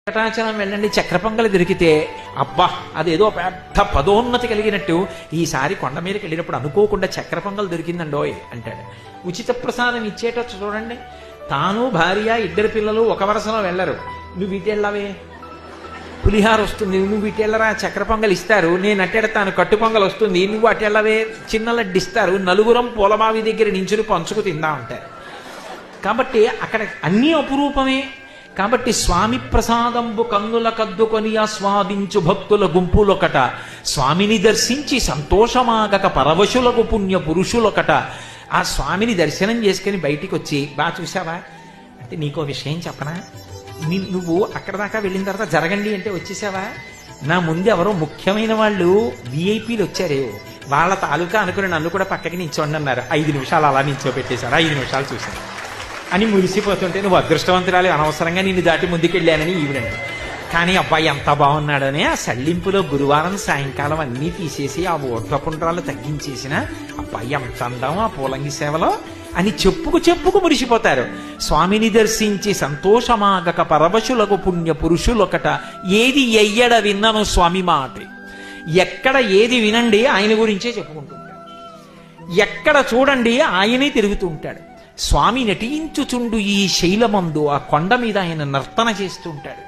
వెంకటాచలం వెళ్ళండి, చక్ర పొంగలి దొరికితే అబ్బా అదేదో పెద్ద పదోన్నతి కలిగినట్టు. ఈసారి కొండ మీదకి వెళ్ళినప్పుడు అనుకోకుండా చక్ర పొంగల్ దొరికిందండోయ్ అంటాడు. ఉచిత ప్రసాదం ఇచ్చేటట్టు చూడండి. తాను భార్య ఇద్దరు పిల్లలు ఒక వరుసలో వెళ్ళరు. నువ్వు ఇటెళ్ళవే, పులిహార వస్తుంది, నువ్వు ఇటెళ్ళరా, చక్ర పొంగల్ ఇస్తారు, నేను అట్టెడతాను, కట్టు పొంగల్ వస్తుంది, నువ్వు అటెళ్ళవే, చిన్న లడ్డు ఇస్తారు, నలుగురం పూలబావి దగ్గర నించుని పంచుకు తిందా ఉంటారు. కాబట్టి అక్కడ అన్నీ అపురూపమే. కాబట్టి స్వామి ప్రసాదంబు కన్నుల కద్దుకొని ఆస్వాదించు భక్తుల గుంపులొకట, స్వామిని దర్శించి సంతోషమాగక పరవశులకు పుణ్య పురుషులొకట. ఆ స్వామిని దర్శనం చేసుకుని బయటికి వచ్చి, బాగా చూసావా అంటే నీకో విషయం చెప్పనా, నువ్వు అక్కడ దాకా వెళ్ళిన తర్వాత జరగండి అంటే వచ్చేసావా, నా ముందు ఎవరో ముఖ్యమైన వాళ్ళు విఐపీలు వచ్చారే, వాళ్ళ తాలూకా అనుకుని నన్ను కూడా పక్కకి నించోండి అన్నారు. 5 నిమిషాలు అలా నించోబెట్టేశారు. 5 నిమిషాలు చూశాను అని మురిసిపోతుంటే, నువ్వు అదృష్టవంతురాలు, అనవసరంగా నిన్ను దాటి ముందుకెళ్ళానని ఈవిడండి. కానీ అబ్బాయి ఎంత బాగున్నాడని ఆ సళ్ళింపులో గురువారం సాయంకాలం అన్నీ తీసేసి ఆ ఓట్లపుండ్రాలు తగ్గించేసిన అబ్బాయి ఎంత అందం ఆ పూలంగి సేవలో అని చెప్పుకు మురిసిపోతారు. స్వామిని దర్శించి సంతోషమాగక పరవశులకు పుణ్య పురుషులొకట, ఏది ఎయ్యడ విన్నను స్వామి మాట. ఎక్కడ ఏది వినండి ఆయన గురించే చెప్పుకుంటుంటాడు, ఎక్కడ చూడండి ఆయనే తిరుగుతూ ఉంటాడు. స్వామి నటించుచుండు ఈ శైలమందు, ఆ కొండ మీద ఆయన నర్తన చేస్తూ ఉంటాడు.